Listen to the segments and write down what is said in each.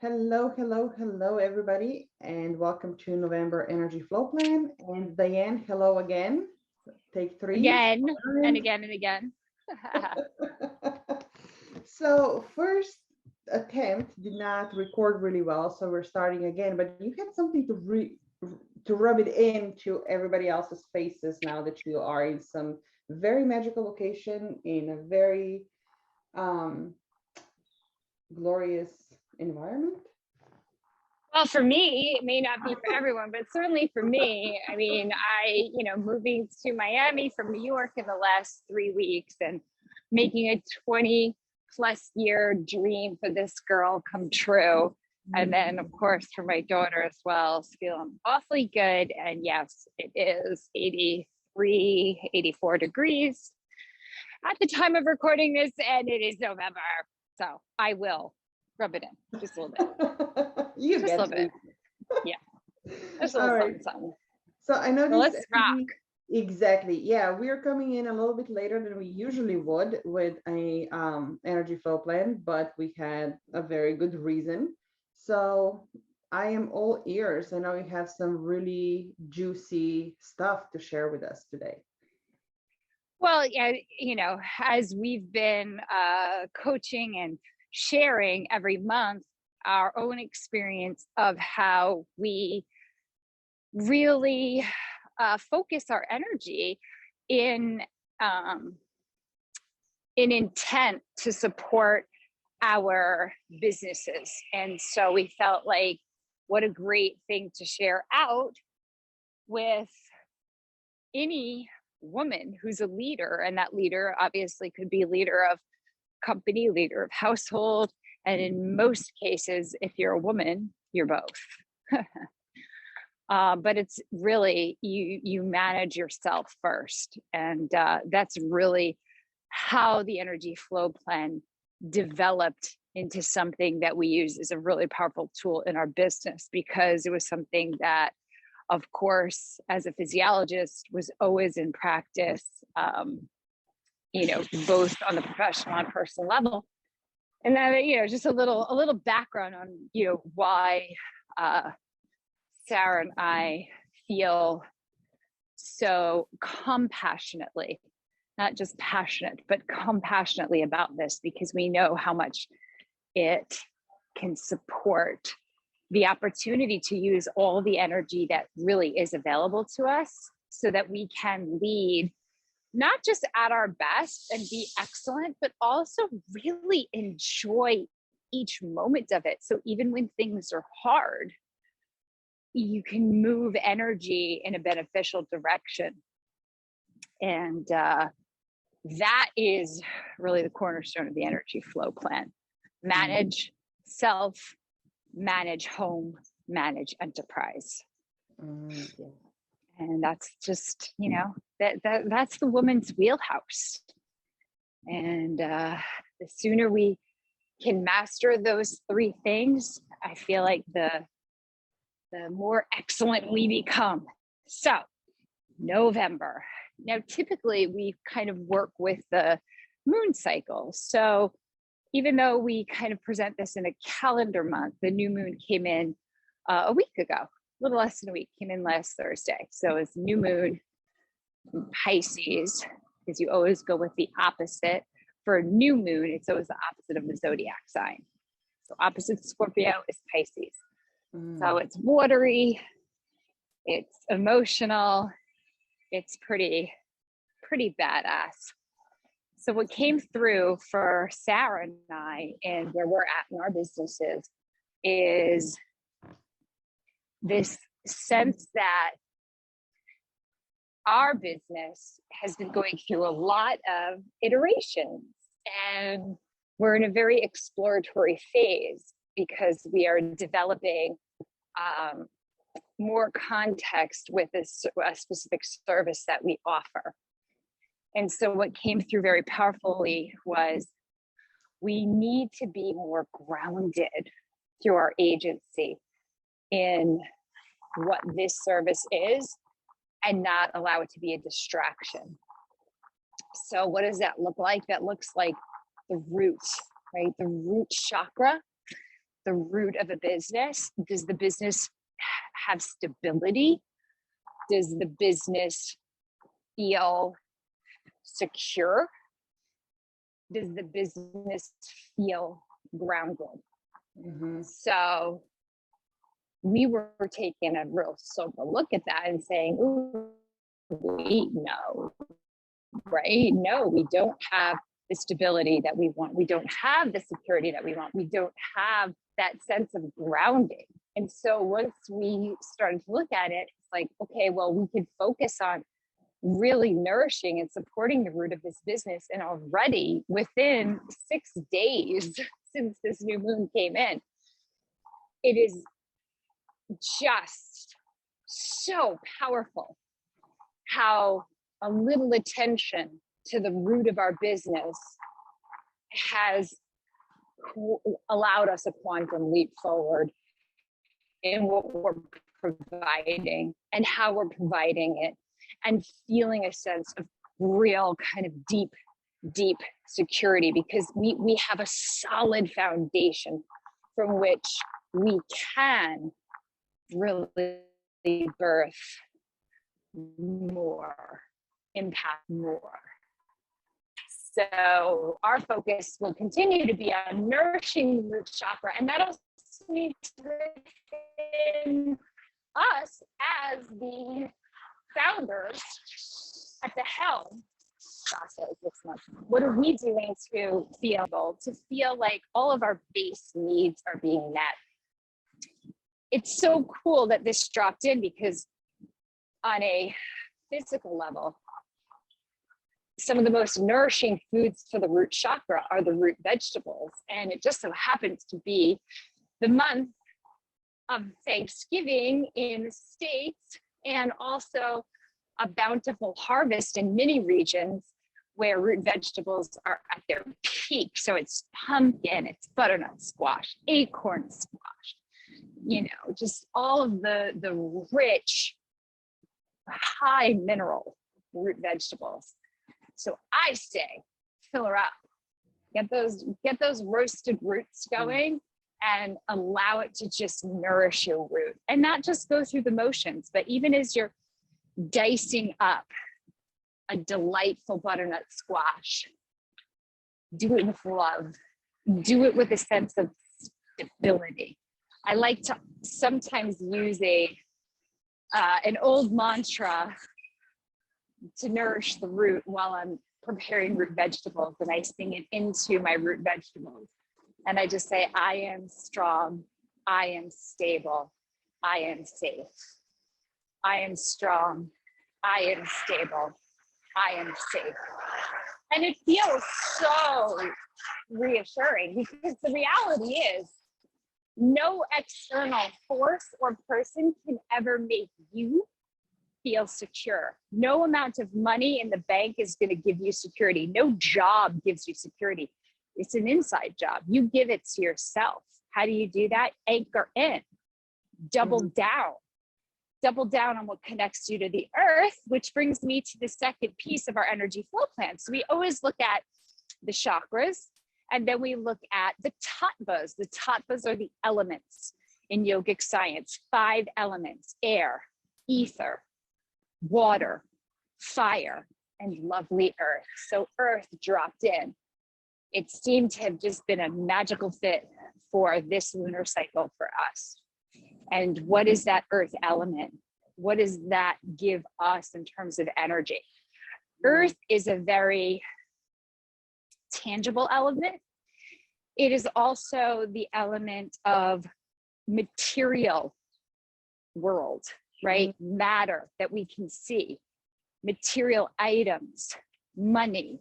Hello, hello, hello, everybody, and welcome to November Energy Flow Plan. And Diane, hello again. Take three. Again and again and again. So, first attempt did not record really well, so we're starting again. But you had something to rub it into everybody else's faces now that you are in some very magical location in a very um, glorious environment. Well, for me, it may not be for everyone, but certainly for me, I mean, moving to Miami from New York in the last 3 weeks and making a 20 plus year dream for this girl come true. And then, of course, for my daughter as well, it's feeling awfully good. And yes, it is 83, 84 degrees at the time of recording this, and it is November. So I will rub it in just a little bit. You just get a little bit. Yeah. Just a little something. So I know so let's rock. Exactly. Yeah, we're coming in a little bit later than we usually would with a energy flow plan, but we had a very good reason. So I am all ears. I know you have some really juicy stuff to share with us today. Well, yeah, as we've been coaching and sharing every month our own experience of how we really focus our energy in intent to support our businesses. And so we felt like what a great thing to share out with any woman who's a leader. And that leader obviously could be leader of company, leader of household. And in most cases, if you're a woman, you're both. But it's really, you manage yourself first. And that's really how the energy flow plan developed into something that we use as a really powerful tool in our business, because it was something that, of course, as a physiologist, was always in practice, both on the professional and personal level. And then, just a little background on, why Sara and I feel so compassionately, not just passionate, but compassionately about this, because we know how much it can support the opportunity to use all the energy that really is available to us so that we can lead not just at our best and be excellent, but also really enjoy each moment of it. So even when things are hard, you can move energy in a beneficial direction. And that is really the cornerstone of the energy flow plan. Manage self, manage home, manage enterprise. And that's just, that's the woman's wheelhouse. And the sooner we can master those three things, I feel like the more excellent we become. So November. Now, typically we kind of work with the moon cycle. So even though we kind of present this in a calendar month, the new moon came in a week ago, a little less than a week, came in last Thursday. So it's new moon, Pisces, because you always go with the opposite. For a new moon, it's always the opposite of the zodiac sign. So opposite Scorpio is Pisces. So it's watery, it's emotional, it's pretty badass. So what came through for Sara and I, and where we're at in our businesses, is this sense that our business has been going through a lot of iterations, and we're in a very exploratory phase because we are developing more context with a specific service that we offer. And so what came through very powerfully was we need to be more grounded through our agency in what this service is and not allow it to be a distraction. So what does that look like? That looks like the roots, right? The root chakra the root of a business? Does the business have stability? Does the business feel secure? Does the business feel grounded? Mm-hmm. So we were taking a real sober look at that and saying, ooh, wait, no, right? No, we don't have the stability that we want. We don't have the security that we want. We don't have that sense of grounding. And so once we started to look at it, it's like, okay, well, we could focus on really nourishing and supporting the root of this business. And already within 6 days since this new moon came in, it is just so powerful how a little attention to the root of our business has allowed us a quantum leap forward in what we're providing and how we're providing it, and feeling a sense of real kind of deep security, because we have a solid foundation from which we can really birth more, impact more. So our focus will continue to be on nourishing the root chakra, and that also means within us as the founders at the helm process this month. What are we doing to feel like all of our base needs are being met? It's so cool that this dropped in, because on a physical level, some of the most nourishing foods for the root chakra are the root vegetables. And it just so happens to be the month of Thanksgiving in the States, and also a bountiful harvest in many regions where root vegetables are at their peak. So it's pumpkin, it's butternut squash, acorn squash, you know, just all of the rich, high mineral root vegetables. So I say, fill her up, get those roasted roots going, and allow it to just nourish your root, and not just go through the motions, but even as you're dicing up a delightful butternut squash, do it with love, do it with a sense of stability. I like to sometimes use an old mantra to nourish the root while I'm preparing root vegetables, and I sing it into my root vegetables. And I just say, I am strong, I am stable, I am safe. I am strong, I am stable, I am safe. And it feels so reassuring, because the reality is no external force or person can ever make you feel secure. No amount of money in the bank is going to give you security. No job gives you security. It's an inside job. You give it to yourself. How do you do that? Anchor in, double down on what connects you to the earth, which brings me to the second piece of our energy flow plan. So we always look at the chakras, and then we look at the tattvas. The tattvas are the elements in yogic science, 5 elements: air, ether, water, fire, and lovely earth. So earth dropped in. It seemed to have just been a magical fit for this lunar cycle for us. And what is that earth element? What does that give us in terms of energy? Earth is a very tangible element. It is also the element of material world, right? Matter that we can see, material items, money.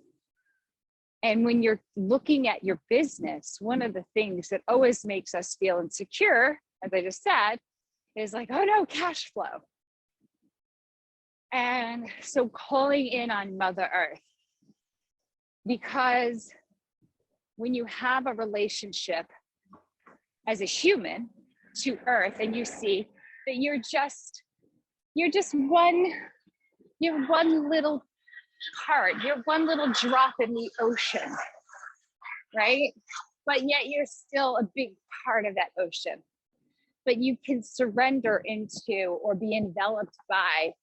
And when you're looking at your business, one of the things that always makes us feel insecure, as I just said, is like, oh no, cash flow. And so calling in on Mother Earth, because when you have a relationship as a human to Earth, and you see that you're one little part, you're one little drop in the ocean, right? but yet you're still a big part of that ocean. But you can surrender into or be enveloped by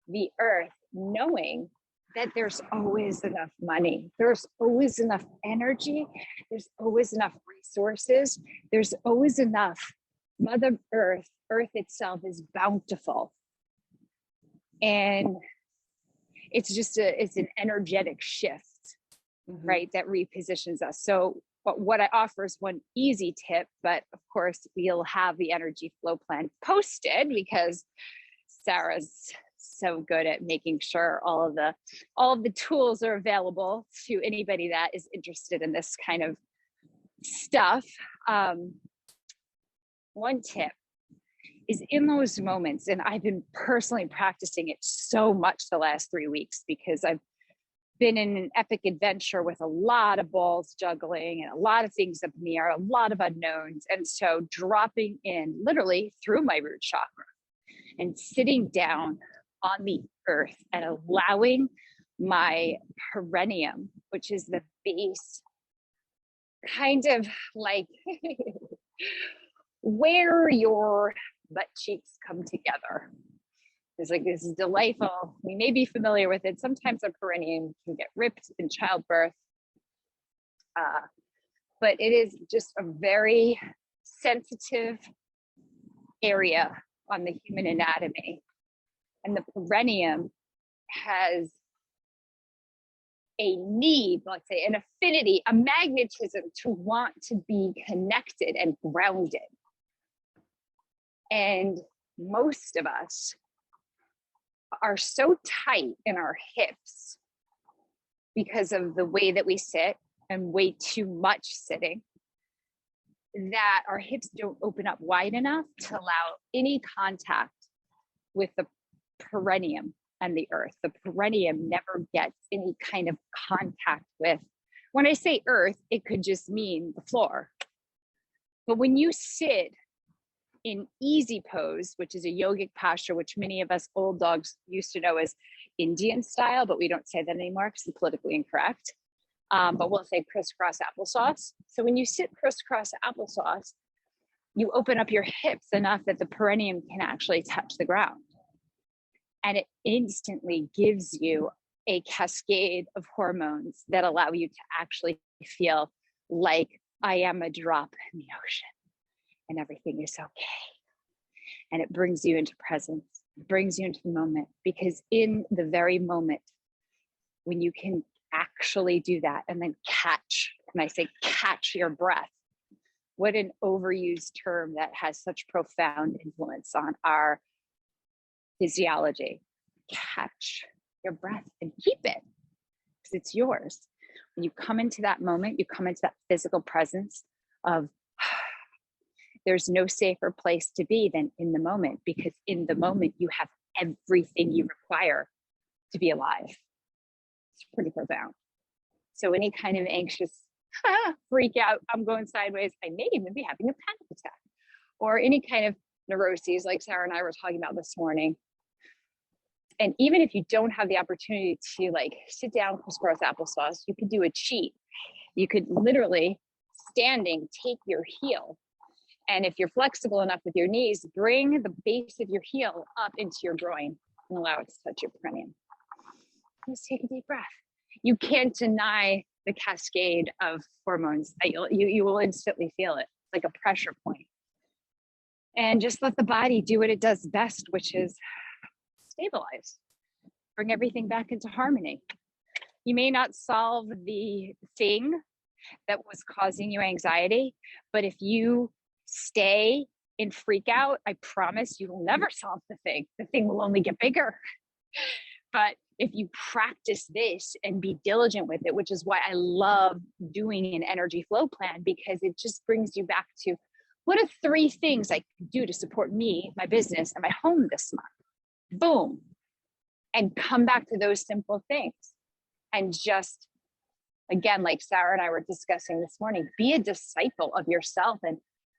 the earth, knowing that there's always enough money, there's always enough energy, there's always enough resources, there's always enough. Mother Earth, Earth itself is bountiful. And it's just it's an energetic shift, right, that repositions us. So what I offer is one easy tip, but of course we'll have the energy flow plan posted because Sarah's so good at making sure all of the tools are available to anybody that is interested in this kind of stuff. One tip is in those moments, and I've been personally practicing it so much the last 3 weeks because I've been in an epic adventure with a lot of balls juggling and a lot of things up in the air, a lot of unknowns. And so dropping in literally through my root chakra and sitting down on the earth and allowing my perineum, which is the base, kind of like where your butt cheeks come together. It's like, this is delightful. We may be familiar with it. Sometimes a perineum can get ripped in childbirth, but it is just a very sensitive area on the human anatomy. And the perineum has a need, let's say, an affinity, a magnetism to want to be connected and grounded. And most of us are so tight in our hips because of the way that we sit and way too much sitting that our hips don't open up wide enough to allow any contact with the perineum and the earth. The perineum never gets any kind of contact with, when I say earth, it could just mean the floor. But when you sit in easy pose, which is a yogic posture, which many of us old dogs used to know as Indian style, but we don't say that anymore because it's politically incorrect. But we'll say crisscross applesauce. So when you sit crisscross applesauce, you open up your hips enough that the perineum can actually touch the ground. And it instantly gives you a cascade of hormones that allow you to actually feel like I am a drop in the ocean and everything is okay. And it brings you into presence, it brings you into the moment, because in the very moment, when you can actually do that and then catch, and I say catch your breath, what an overused term that has such profound influence on our physiology. Catch your breath and keep it because it's yours. When you come into that moment, you come into that physical presence of there's no safer place to be than in the moment, because in the moment you have everything you require to be alive. It's pretty profound. So any kind of anxious freak out, I'm going sideways, I may even be having a panic attack, or any kind of neuroses like Sarah and I were talking about this morning. And even if you don't have the opportunity to like sit down, crisscross applesauce, you could do a cheat. You could literally standing, take your heel. And if you're flexible enough with your knees, bring the base of your heel up into your groin and allow it to touch your perineum. Just take a deep breath. You can't deny the cascade of hormones. You will instantly feel it, like a pressure point. And just let the body do what it does best, which is stabilize, bring everything back into harmony. You may not solve the thing that was causing you anxiety, but if you stay in freak out, I promise you will never solve the thing. The thing will only get bigger. But if you practice this and be diligent with it, which is why I love doing an energy flow plan, because it just brings you back to what are 3 things I can do to support me, my business, and my home this month? Boom. And come back to those simple things. And just, again, like Sarah and I were discussing this morning, be a disciple of yourself. And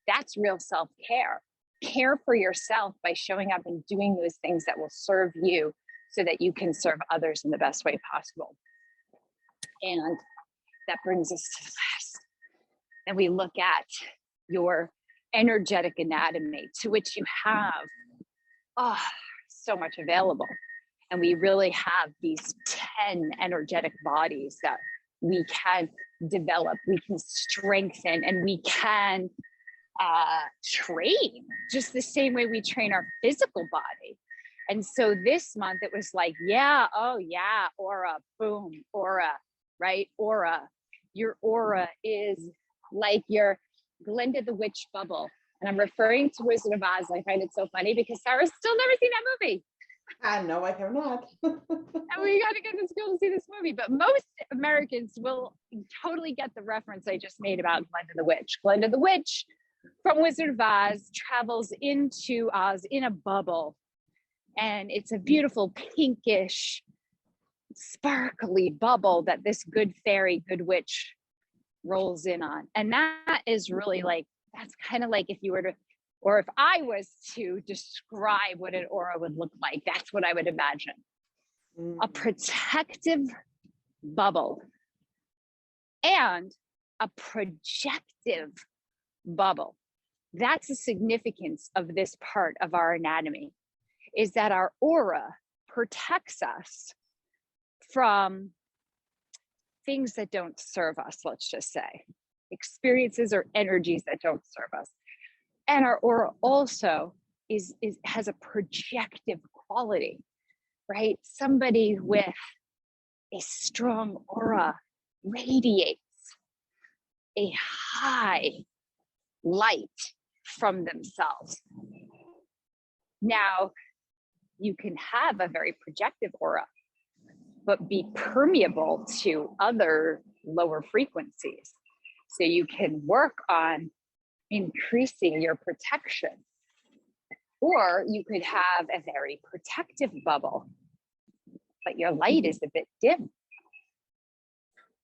that's real self-care. Care for yourself by showing up and doing those things that will serve you so that you can serve others in the best way possible. And that brings us to the last and we look at your energetic anatomy, to which you have so much available. And we really have these 10 energetic bodies that we can develop, we can strengthen, and we can train just the same way we train our physical body. And so this month it was like, aura, boom, aura, right? Aura. Your aura is like your Glinda the Witch bubble. And I'm referring to Wizard of Oz. I find it so funny because Sarah's still never seen that movie. I know I have not. And we got to get this girl to see this movie. But most Americans will totally get the reference I just made about Glinda the Witch. Glinda the Witch from Wizard of Oz travels into Oz in a bubble. And it's a beautiful pinkish, sparkly bubble that this good fairy, good witch rolls in on. And that is really like, that's kind of like if you were to, or if I was to describe what an aura would look like, that's what I would imagine. A protective bubble and a projective bubble. That's the significance of this part of our anatomy, is that our aura protects us from things that don't serve us, let's just say, experiences or energies that don't serve us. And our aura also has a projective quality, right? Somebody with a strong aura radiates a high light from themselves. Now, you can have a very projective aura, but be permeable to other lower frequencies. So you can work on increasing your protection. Or you could have a very protective bubble, but your light is a bit dim.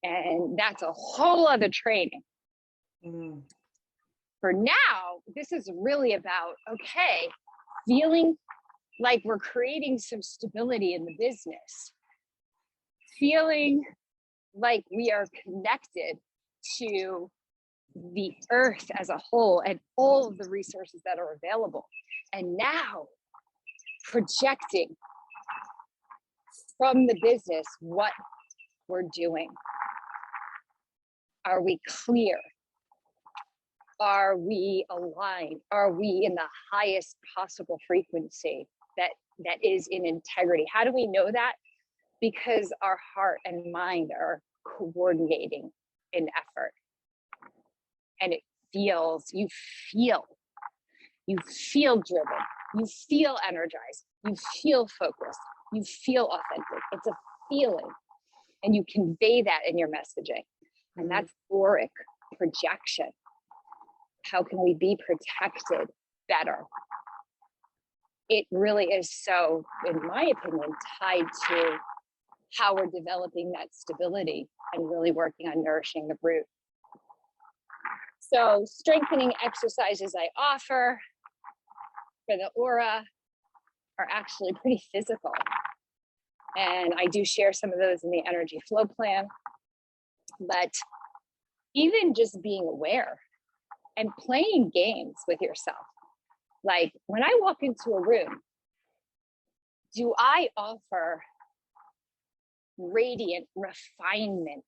And that's a whole other training. For now, this is really about, okay, feeling like we're creating some stability in the business, feeling like we are connected to the earth as a whole and all of the resources that are available. And now projecting from the business what we're doing. Are we clear? Are we aligned? Are we in the highest possible frequency that is in integrity? How do we know that? Because our heart and mind are coordinating in effort. And it feels, you feel driven, you feel energized, you feel focused, you feel authentic. It's a feeling. And you convey that in your messaging. And that's auric projection. How can we be protected better? It really is so, in my opinion, tied to how we're developing that stability and really working on nourishing the root. So strengthening exercises I offer for the aura are actually pretty physical. And I do share some of those in the energy flow plan. But even just being aware and playing games with yourself. Like when I walk into a room, do I offer radiant refinement,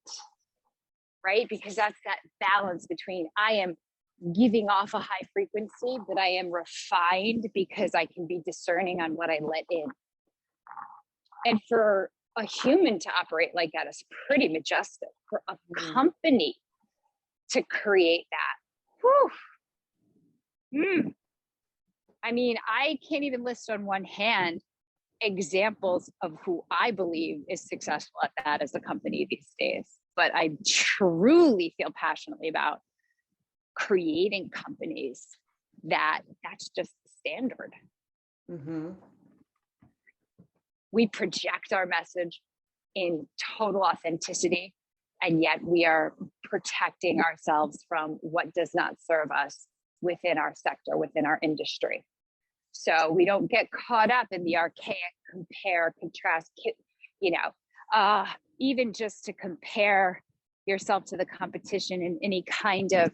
right? Because that's that balance between I am giving off a high frequency, but I am refined because I can be discerning on what I let in. And for a human to operate like that is pretty majestic. For a company to create that, whew. I mean, I can't even list on one hand examples of who I believe is successful at that as a company these days. But I truly feel passionately about creating companies that's just standard. We project our message in total authenticity, and yet we are protecting ourselves from what does not serve us within our sector, within our industry. So we don't get caught up in the archaic compare, contrast, even just to compare yourself to the competition in any kind of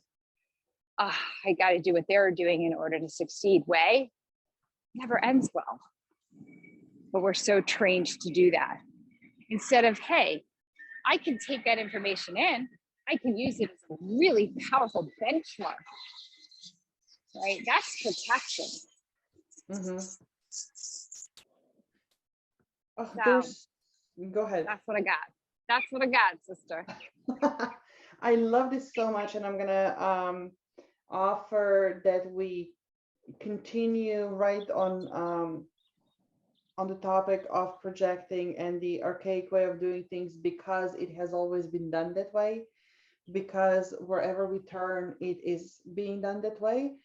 I got to do what they're doing in order to succeed way never ends well. But we're so trained to do that. Instead of, hey, I can take that information in, I can use it as a really powerful benchmark, right? That's protection. Mm-hmm. Oh, So go ahead. that's what I got. That's what I got, sister. I love this so much, and I'm gonna offer that we continue right on the topic of projecting and the archaic way of doing things, because it has always been done that way, because wherever we turn it is being done that way.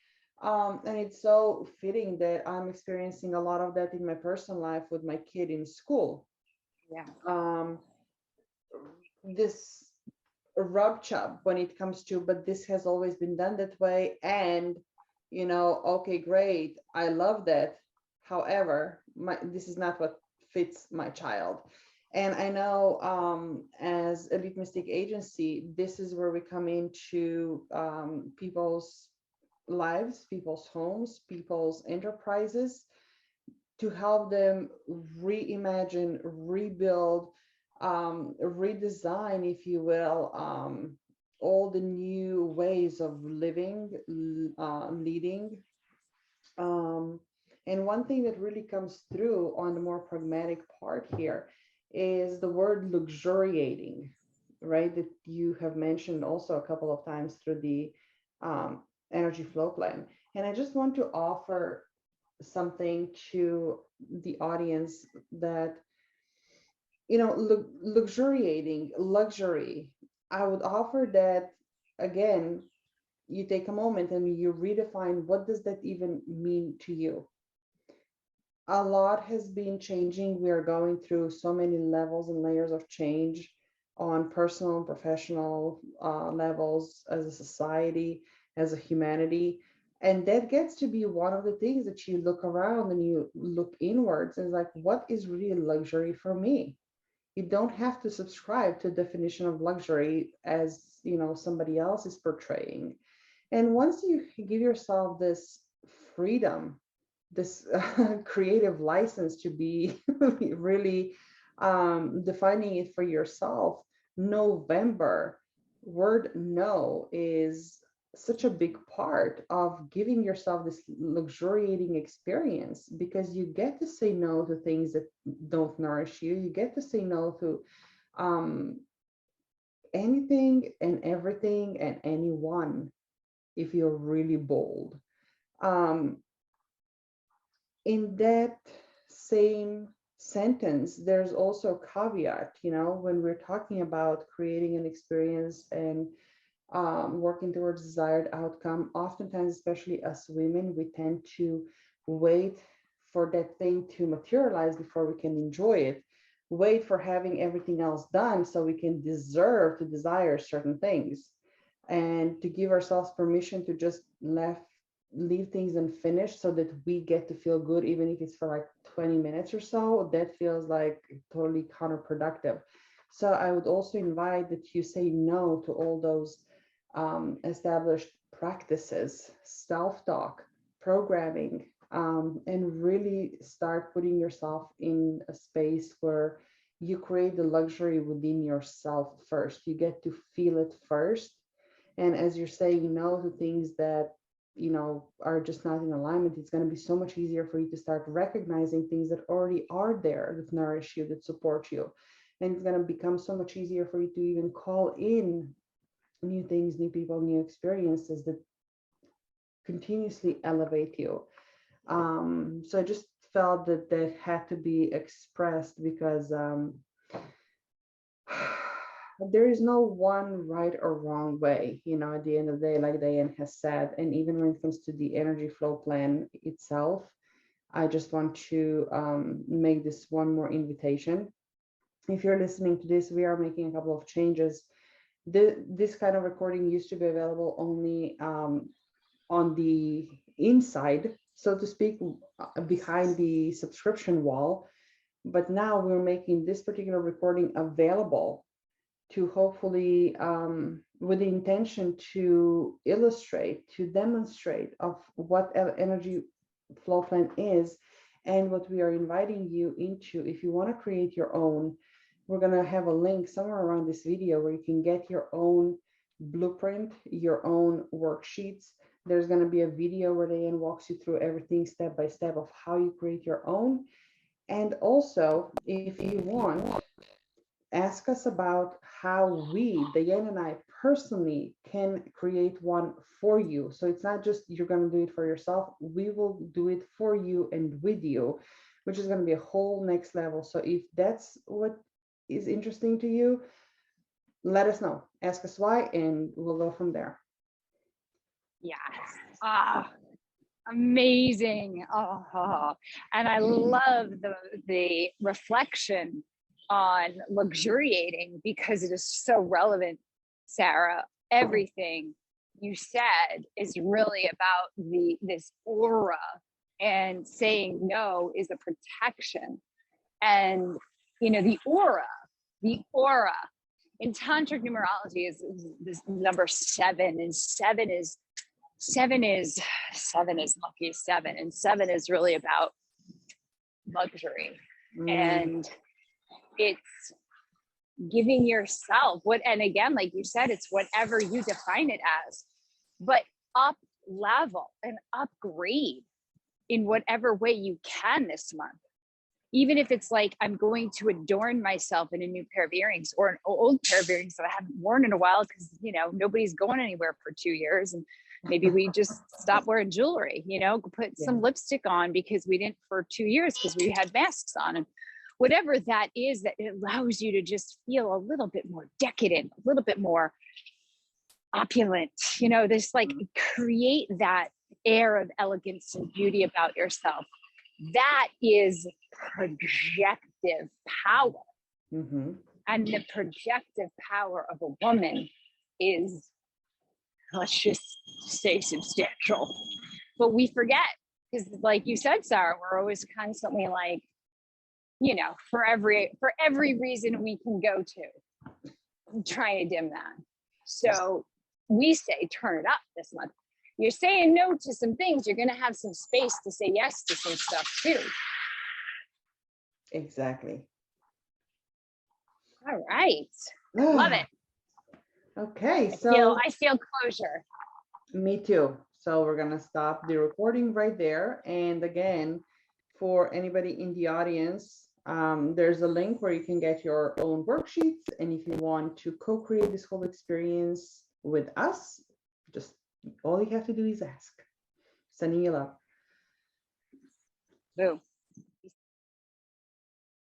And it's so fitting that I'm experiencing a lot of that in my personal life with my kid in school. Yeah. This rub chub when it comes to, but this has always been done that way, and okay, great, I love that. However, this is not what fits my child. And I know, as Elite Mystic Agency, this is where we come into people's lives, people's homes, people's enterprises, to help them reimagine, rebuild, redesign, if you will, all the new ways of living, leading. And one thing that really comes through on the more pragmatic part here is the word luxuriating, right? That you have mentioned also a couple of times through the energy flow plan. And I just want to offer something to the audience that, luxuriating, luxury, I would offer that, again, you take a moment and you redefine, what does that even mean to you? A lot has been changing. We are going through so many levels and layers of change on personal and professional levels, as a society, as a humanity. And that gets to be one of the things that you look around and you look inwards and like, what is really luxury for me? You don't have to subscribe to a definition of luxury as somebody else is portraying. And once you give yourself this freedom, this creative license to be really defining it for yourself, November, word no is such a big part of giving yourself this luxuriating experience, because you get to say no to things that don't nourish you. You get to say no to um, anything and everything and anyone, if you're really bold. Um, in that same sentence, there's also a caveat, when we're talking about creating an experience and working towards desired outcome. Oftentimes, especially us women, we tend to wait for that thing to materialize before we can enjoy it, wait for having everything else done so we can deserve to desire certain things, and to give ourselves permission to just leave things unfinished so that we get to feel good, even if it's for like 20 minutes or so. That feels like totally counterproductive. So I would also invite that you say no to all those established practices, self-talk, programming, and really start putting yourself in a space where you create the luxury within yourself first. You get to feel it first. And as you're saying no to things that are just not in alignment, it's going to be so much easier for you to start recognizing things that already are there, that nourish you, that support you. And it's going to become so much easier for you to even call in new things, new people, new experiences that continuously elevate you. So I just felt that that had to be expressed, because there is no one right or wrong way, at the end of the day, like Diane has said. And even when it comes to the energy flow plan itself, I just want to make this one more invitation. If you're listening to this, we are making a couple of changes. This kind of recording used to be available only on the inside, so to speak, behind the subscription wall. But now we're making this particular recording available to hopefully, with the intention to illustrate, to demonstrate of what energy flow plan is, and what we are inviting you into. If you want to create your own, we're going to have a link somewhere around this video where you can get your own blueprint, your own worksheets. There's going to be a video where Dianne walks you through everything step by step of how you create your own. And also, if you want, ask us about how we, Dianne and I personally, can create one for you. So it's not just you're going to do it for yourself. We will do it for you and with you, which is going to be a whole next level. So if that's what is interesting to you, let us know. Ask us why, and we'll go from there. Yes. Amazing. And I love the reflection on luxuriating, because it is so relevant, Sara. Everything you said is really about this aura, and saying no is a protection. And the aura in tantric numerology is this number 7, and seven is lucky 7, and 7 is really about luxury. And it's giving yourself and again, like you said, it's whatever you define it as, but up level and upgrade in whatever way you can this month. Even if it's like, I'm going to adorn myself in a new pair of earrings, or an old pair of earrings that I haven't worn in a while, because nobody's going anywhere for 2 years, and maybe we just stop wearing jewelry, put some lipstick on because we didn't for 2 years because we had masks on. And whatever that is, that it allows you to just feel a little bit more decadent, a little bit more opulent, this like create that air of elegance and beauty about yourself. That is projective power. And the projective power of a woman is, let's just say, substantial. But we forget, because like you said, Sara, we're always constantly like, for every reason we can go to, trying to dim that. So we say, turn it up this month. You're saying no to some things, you're going to have some space to say yes to some stuff too. Exactly. All right. Love it. Okay, so I feel closure. Me too. So we're going to stop the recording right there. And again, for anybody in the audience, there's a link where you can get your own worksheets. And if you want to co-create this whole experience with us, just all you have to do is ask. Sending you love. Boom.